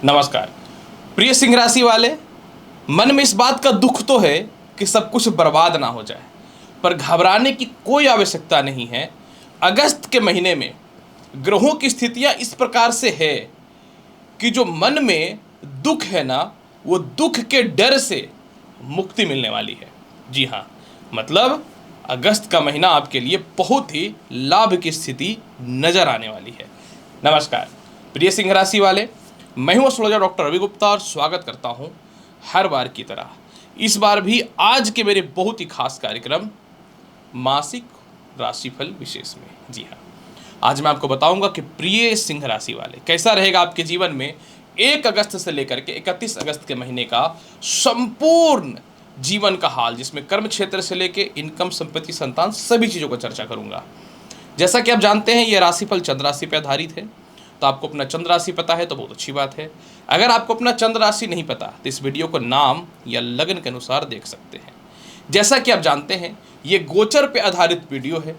नमस्कार। प्रिय सिंह राशि वाले, मन में इस बात का दुख तो है कि सब कुछ बर्बाद ना हो जाए, पर घबराने की कोई आवश्यकता नहीं है। अगस्त के महीने में ग्रहों की स्थितियां इस प्रकार से है कि जो मन में दुख है ना, वो दुख के डर से मुक्ति मिलने वाली है। जी हाँ, मतलब अगस्त का महीना आपके लिए बहुत ही लाभ की स्थिति नजर आने वाली है। नमस्कार प्रिय सिंह राशि वाले, मैं हूं एस्ट्रोलॉजर डॉक्टर रवि गुप्ता और स्वागत करता हूं हर बार की तरह इस बार भी आज के मेरे बहुत ही खास कार्यक्रम मासिक राशिफल विशेष में। जी हाँ, आज मैं आपको बताऊंगा कि प्रिय सिंह राशि वाले कैसा रहेगा आपके जीवन में 1 अगस्त से लेकर के 31 अगस्त के महीने का संपूर्ण जीवन का हाल, जिसमें कर्म क्षेत्र से लेकर इनकम, संपत्ति, संतान, सभी चीज़ों को चर्चा करूंगा। जैसा कि आप जानते हैं, यह राशिफल चंद्र राशि पर आधारित है, तो आपको अपना चंद्र राशि पता है तो बहुत अच्छी बात है। अगर आपको अपना चंद्र राशि नहीं पता तो इस वीडियो को नाम या लगन के अनुसार देख सकते हैं। जैसा कि आप जानते हैं, ये गोचर पे आधारित वीडियो है,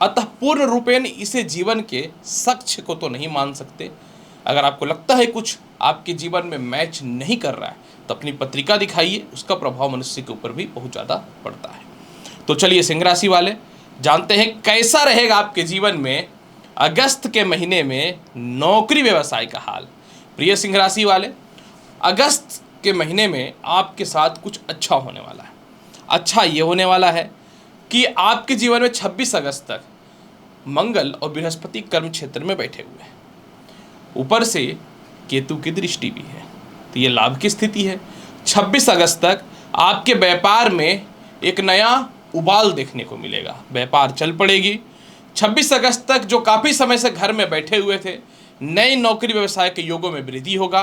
अतः पूर्ण रूपेण इसे जीवन के सच को तो नहीं मान सकते। अगर आपको लगता है कुछ आपके जीवन में मैच नहीं कर रहा है तो अपनी पत्रिका दिखाइए, उसका प्रभाव मनुष्य के ऊपर भी बहुत ज़्यादा पड़ता है। तो चलिए सिंह राशि वाले, जानते हैं कैसा रहेगा आपके जीवन में अगस्त के महीने में नौकरी व्यवसाय का हाल। प्रिय सिंह राशि वाले, अगस्त के महीने में आपके साथ कुछ अच्छा होने वाला है। अच्छा ये होने वाला है कि आपके जीवन में 26 अगस्त तक मंगल और बृहस्पति कर्म क्षेत्र में बैठे हुए हैं, ऊपर से केतु की दृष्टि भी है, तो ये लाभ की स्थिति है। 26 अगस्त तक आपके व्यापार में एक नया उबाल देखने को मिलेगा, व्यापार चल पड़ेगी। 26 अगस्त तक जो काफ़ी समय से घर में बैठे हुए थे, नई नौकरी व्यवसाय के योगों में वृद्धि होगा।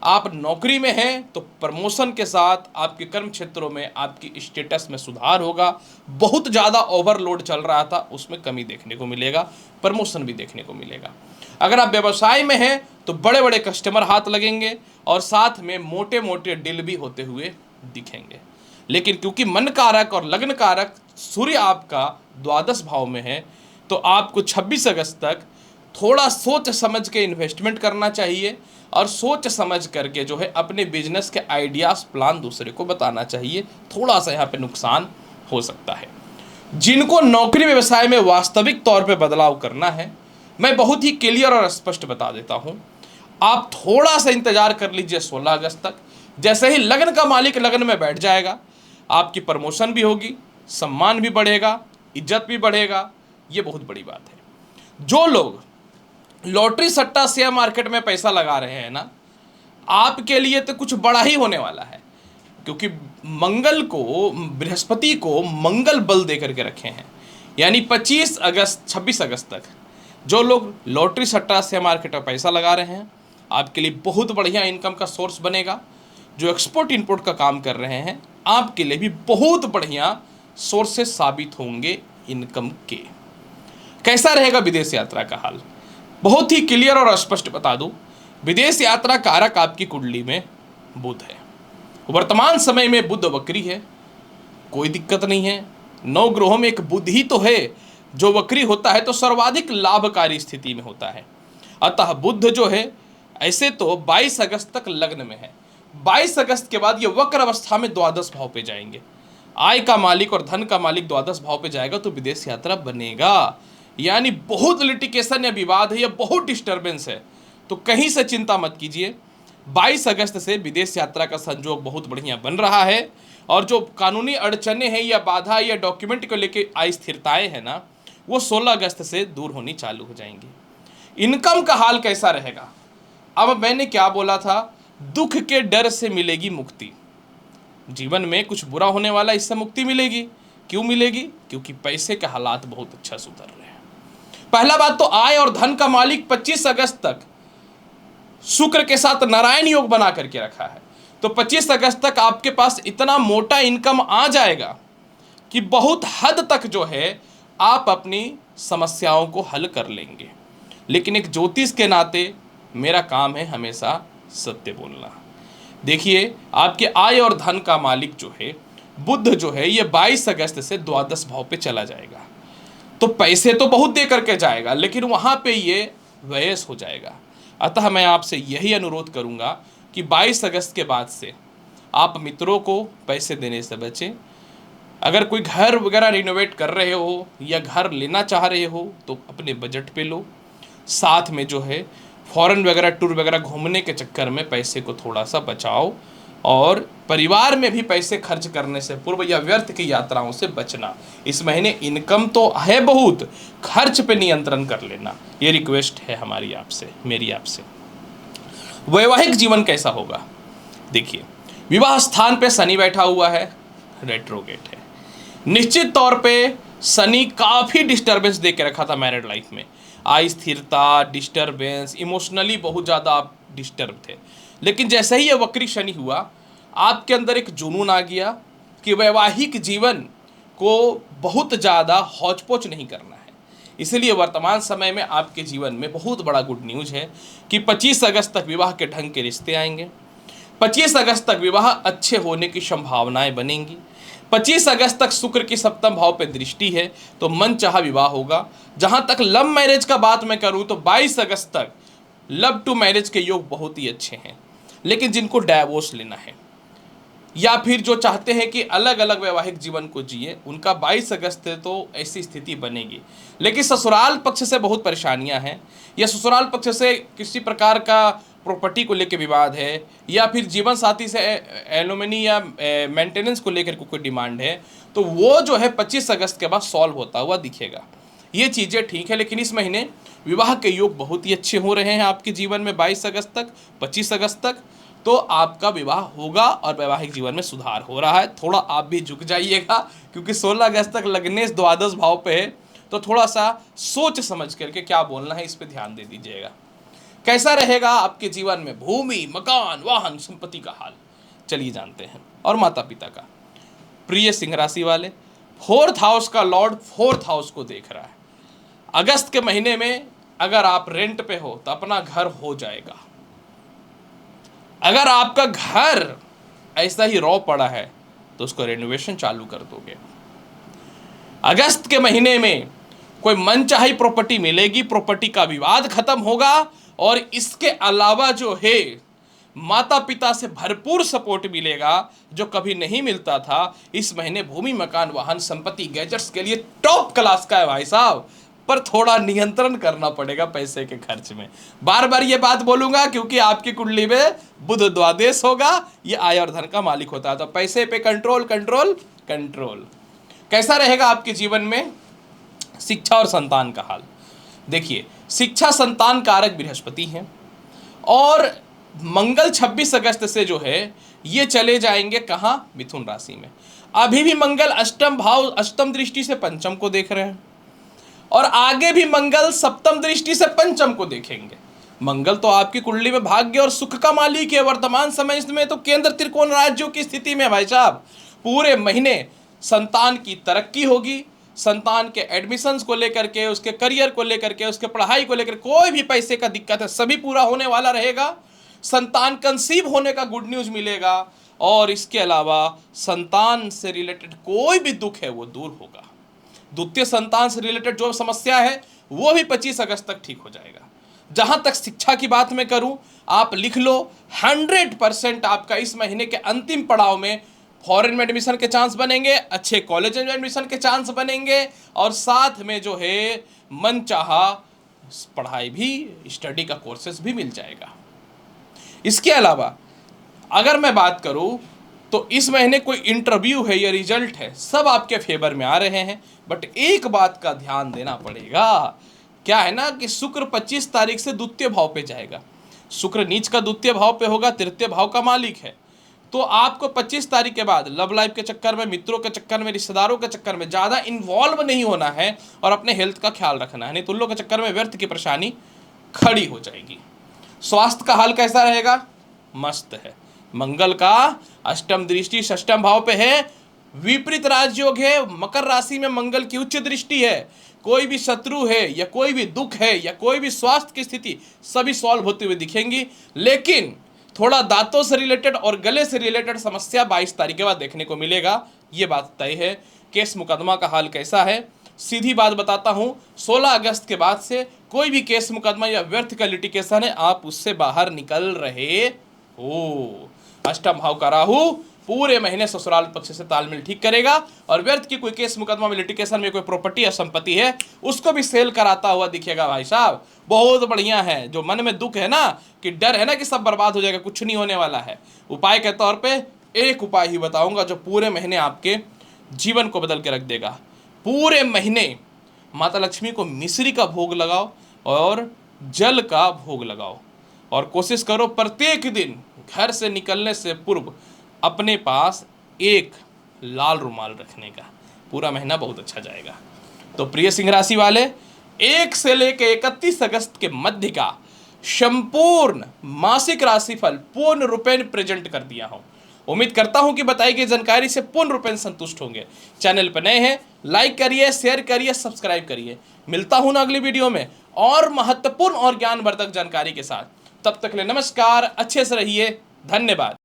आप नौकरी में हैं तो प्रमोशन के साथ आपके कर्म क्षेत्रों में आपकी स्टेटस में सुधार होगा। बहुत ज़्यादा ओवरलोड चल रहा था, उसमें कमी देखने को मिलेगा, प्रमोशन भी देखने को मिलेगा। अगर आप व्यवसाय में हैं तो बड़े बड़े कस्टमर हाथ लगेंगे और साथ में मोटे मोटे डील भी होते हुए दिखेंगे। लेकिन क्योंकि मन कारक और लग्न कारक सूर्य आपका द्वादश भाव में है, तो आपको 26 अगस्त तक थोड़ा सोच समझ के इन्वेस्टमेंट करना चाहिए और सोच समझ करके जो है अपने बिजनेस के आइडियाज़, प्लान दूसरे को बताना चाहिए। थोड़ा सा यहाँ पे नुकसान हो सकता है। जिनको नौकरी व्यवसाय में वास्तविक तौर पे बदलाव करना है, मैं बहुत ही क्लियर और स्पष्ट बता देता हूँ, आप थोड़ा सा इंतजार कर लीजिए 16 अगस्त तक। जैसे ही लगन का मालिक लगन में बैठ जाएगा, आपकी प्रमोशन भी होगी, सम्मान भी बढ़ेगा, इज्जत भी बढ़ेगा। ये बहुत बड़ी बात है। जो लोग लॉटरी सट्टा शेयर मार्केट में पैसा लगा रहे हैं ना, आपके लिए तो कुछ बड़ा ही होने वाला है, क्योंकि मंगल को, बृहस्पति को मंगल बल दे करके रखे हैं। यानी 26 अगस्त तक जो लोग लॉटरी सट्टा शेयर मार्केट में पैसा लगा रहे हैं, आपके लिए बहुत बढ़िया इनकम का सोर्स बनेगा। जो एक्सपोर्ट इंपोर्ट का काम कर रहे हैं, आपके लिए भी बहुत बढ़िया सोर्सेस साबित होंगे इनकम के। कैसा रहेगा विदेश यात्रा का हाल? बहुत ही क्लियर और स्पष्ट बता दूं, विदेश यात्रा कारक आपकी कुंडली में बुध है। वर्तमान समय में बुध वक्री है, कोई दिक्कत नहीं है। 9 ग्रहों में एक बुध ही तो है जो वक्री होता है तो सर्वाधिक लाभकारी स्थिति में होता है। अतः बुध जो है ऐसे तो 22 अगस्त तक लग्न में है। 22 अगस्त के बाद ये वक्र अवस्था में द्वादश भाव पे जाएंगे। आय का मालिक और धन का मालिक द्वादश भाव पे जाएगा तो विदेश यात्रा बनेगा। यानी बहुत लिटिगेशन या विवाद है या बहुत डिस्टर्बेंस है, तो कहीं से चिंता मत कीजिए। 22 अगस्त से विदेश यात्रा का संजोग बहुत बढ़िया बन रहा है, और जो कानूनी अड़चने हैं या बाधा या डॉक्यूमेंट को लेके अस्थिरताएं हैं ना, वो 16 अगस्त से दूर होनी चालू हो जाएंगी। इनकम का हाल कैसा रहेगा? अब मैंने क्या बोला था, दुख के डर से मिलेगी मुक्ति। जीवन में कुछ बुरा होने वाला, इससे मुक्ति मिलेगी। क्यों मिलेगी? क्योंकि पैसे के हालात बहुत अच्छा सुधर रहे हैं। पहला बात तो आय और धन का मालिक 25 अगस्त तक शुक्र के साथ नारायण योग बना करके रखा है, तो 25 अगस्त तक आपके पास इतना मोटा इनकम आ जाएगा कि बहुत हद तक जो है आप अपनी समस्याओं को हल कर लेंगे। लेकिन एक ज्योतिष के नाते मेरा काम है हमेशा सत्य बोलना। देखिए, आपके आय और धन का मालिक जो है बुध जो है, ये 22 अगस्त से द्वादश भाव पे चला जाएगा, तो पैसे तो बहुत दे करके जाएगा, लेकिन वहाँ पे ये व्ययस हो जाएगा। अतः मैं आपसे यही अनुरोध करूंगा कि 22 अगस्त के बाद से आप मित्रों को पैसे देने से बचें। अगर कोई घर वगैरह रिनोवेट कर रहे हो या घर लेना चाह रहे हो तो अपने बजट पे लो। साथ में जो है फॉरेन वगैरह टूर वगैरह घूमने के चक्कर में पैसे को थोड़ा सा बचाओ, और परिवार में भी पैसे खर्च करने से पूर्व या व्यर्थ की यात्राओं से बचना। इस महीने इनकम तो है बहुत, खर्च पे नियंत्रण कर लेना, ये रिक्वेस्ट है हमारी आपसे, मेरी आपसे। वैवाहिक जीवन कैसा होगा? देखिए, विवाह स्थान पे शनि बैठा हुआ है, रेट्रोगेट है। निश्चित तौर पे शनि काफ़ी डिस्टर्बेंस दे के रखा था मैरिड लाइफ में, अस्थिरता, डिस्टर्बेंस, इमोशनली बहुत ज़्यादा आप डिस्टर्ब थे। लेकिन जैसे ही ये वक्री शनि हुआ, आपके अंदर एक जुनून आ गया कि वैवाहिक जीवन को बहुत ज़्यादा हौच-पौच नहीं करना है। इसलिए वर्तमान समय में आपके जीवन में बहुत बड़ा गुड न्यूज़ है कि 25 अगस्त तक विवाह के ढंग के रिश्ते आएंगे। 25 अगस्त तक विवाह अच्छे होने की संभावनाएं बनेंगी। 25 अगस्त तक शुक्र की सप्तम भाव पे दृष्टि है, तो मन चाहा विवाह होगा। जहां तक लव मैरिज का बात मैं करूं तो 22 अगस्त तक लव टू मैरिज के योग बहुत ही अच्छे हैं। लेकिन जिनको डाइवोर्स लेना है या फिर जो चाहते हैं कि अलग अलग वैवाहिक जीवन को जिए, उनका 22 अगस्त है तो ऐसी स्थिति बनेगी। लेकिन ससुराल पक्ष से बहुत परेशानियां हैं, या ससुराल पक्ष से किसी प्रकार का प्रॉपर्टी को लेकर विवाद है, या फिर जीवन साथी से एलुमनी या मेंटेनेंस को लेकर कोई डिमांड है, तो वो जो है 25 अगस्त के बाद सॉल्व होता हुआ दिखेगा। ये चीज़ें ठीक है, लेकिन इस महीने विवाह के योग बहुत ही अच्छे हो रहे हैं आपके जीवन में। 22 अगस्त तक, 25 अगस्त तक तो आपका विवाह होगा और वैवाहिक जीवन में सुधार हो रहा है। थोड़ा आप भी झुक जाइएगा, क्योंकि 16 अगस्त तक लग्नेश द्वादश भाव पे है, तो थोड़ा सा सोच समझ करके क्या बोलना है इस पे ध्यान दे दीजिएगा। कैसा रहेगा आपके जीवन में भूमि, मकान, वाहन, संपत्ति का हाल, चलिए जानते हैं। और माता पिता का, प्रिय सिंह राशि वाले, 4th हाउस का लॉर्ड 4th हाउस को देख रहा है। अगस्त के महीने में अगर आप रेंट पे हो तो अपना घर हो जाएगा। अगर आपका घर ऐसा ही रॉ पड़ा है तो उसको रेनोवेशन चालू कर दोगे। अगस्त के महीने में कोई मनचाही प्रॉपर्टी मिलेगी, प्रॉपर्टी का विवाद खत्म होगा, और इसके अलावा जो है माता पिता से भरपूर सपोर्ट मिलेगा जो कभी नहीं मिलता था। इस महीने भूमि, मकान, वाहन, संपत्ति, गैजेट्स के लिए टॉप क्लास का है भाई साहब, पर थोड़ा नियंत्रण करना पड़ेगा पैसे के खर्च में। बार बार ये बात बोलूंगा क्योंकि आपकी कुंडली में बुध द्वादश होगा, ये आय और धन का मालिक होता है, तो पैसे पे कंट्रोल कंट्रोल कंट्रोल। कैसा रहेगा आपके जीवन में शिक्षा और संतान का हाल? देखिए, शिक्षा संतान कारक बृहस्पति हैं, और मंगल 26 अगस्त से जो है ये चले जाएंगे कहाँ? मिथुन राशि में। अभी भी मंगल अष्टम भाव, अष्टम दृष्टि से पंचम को देख रहे हैं, और आगे भी मंगल सप्तम दृष्टि से पंचम को देखेंगे। मंगल तो आपकी कुंडली में भाग्य और सुख का मालिक है। वर्तमान समय में तो केंद्र त्रिकोण राज्यों की स्थिति में भाई साहब, पूरे महीने संतान की तरक्की होगी, संतान के एडमिशन्स को लेकर के, उसके करियर को लेकर के, उसके पढ़ाई को लेकर, कोई भी पैसे का दिक्कत है सभी पूरा होने वाला रहेगा। संतान कंसीव होने का गुड न्यूज मिलेगा, और इसके अलावा संतान से रिलेटेड कोई भी दुख है वो दूर होगा। द्वितीय संतान से रिलेटेड जो समस्या है वो भी 25 अगस्त तक ठीक हो जाएगा। जहां तक शिक्षा की बात मैं करूं, आप लिख लो 100% आपका इस महीने के अंतिम पड़ाव में फॉरेन में एडमिशन के चांस बनेंगे, अच्छे कॉलेज में एडमिशन के चांस बनेंगे, और साथ में जो है मन चाहा पढ़ाई भी, स्टडी का कोर्सेस भी मिल जाएगा। इसके अलावा अगर मैं बात करूं तो इस महीने कोई इंटरव्यू है या रिजल्ट है, सब आपके फेवर में आ रहे हैं। बट एक बात का ध्यान देना पड़ेगा, क्या है ना कि शुक्र 25 तारीख से द्वितीय भाव पे जाएगा। शुक्र नीच का द्वितीय भाव पे होगा, तृतीय भाव का मालिक है। तो आपको 25 तारीख के बाद लव लाइफ के चक्कर में, मित्रों के चक्कर में, रिश्तेदारों के चक्कर में ज़्यादा इन्वॉल्व नहीं होना है, और अपने हेल्थ का ख्याल रखना है, नहीं तो उन लोगों के चक्कर में व्यर्थ की परेशानी खड़ी हो जाएगी। स्वास्थ्य का हाल कैसा रहेगा? मस्त है। मंगल का अष्टम दृष्टि षष्टम भाव पे है, विपरीत राजयोग है, मकर राशि में मंगल की उच्च दृष्टि है। कोई भी शत्रु है या कोई भी दुख है या कोई भी स्वास्थ्य की स्थिति सभी सॉल्व होते हुए दिखेंगी। लेकिन थोड़ा दांतों से रिलेटेड और गले से रिलेटेड समस्या 22 तारीख के बाद देखने को मिलेगा, ये बात तय है। केस मुकदमा का हाल कैसा है? सीधी बात बताता हूँ, 16 अगस्त के बाद से कोई भी केस मुकदमा या व्यर्थ का लिटिगेशन है, आप उससे बाहर निकल रहे हो। अष्टम भाव का राहु पूरे महीने ससुराल पक्ष से तालमेल ठीक करेगा, और व्यर्थ की कोई केस मुकदमा में लिटिगेशन में कोई प्रॉपर्टी या संपत्ति है उसको भी सेल कराता हुआ दिखेगा भाई साहब। बहुत बढ़िया है। जो मन में दुख है ना, कि डर है ना कि सब बर्बाद हो जाएगा, कुछ नहीं होने वाला है, उपाय के तौर पे एक उपाय ही बताऊंगा जो पूरे महीने आपके जीवन को बदल के रख देगा। पूरे महीने माता लक्ष्मी को मिश्री का भोग लगाओ और जल का भोग लगाओ, और कोशिश करो प्रत्येक दिन घर से निकलने से पूर्व अपने पास एक लाल रुमाल रखने का। पूरा महीना बहुत अच्छा जाएगा। तो प्रिय सिंह राशि वाले, 1 से लेकर 31 अगस्त के मध्य का संपूर्ण मासिक राशिफल पूर्ण रूपेण प्रेजेंट कर दिया हूं। उम्मीद करता हूं कि बताई गई जानकारी से पूर्ण रूपेण संतुष्ट होंगे। चैनल पर नए हैं, लाइक करिए, शेयर करिए, सब्सक्राइब करिए। मिलता हूं ना अगली वीडियो में और महत्वपूर्ण और ज्ञानवर्धक जानकारी के साथ। तब तक के लिए नमस्कार, अच्छे से रहिए, धन्यवाद।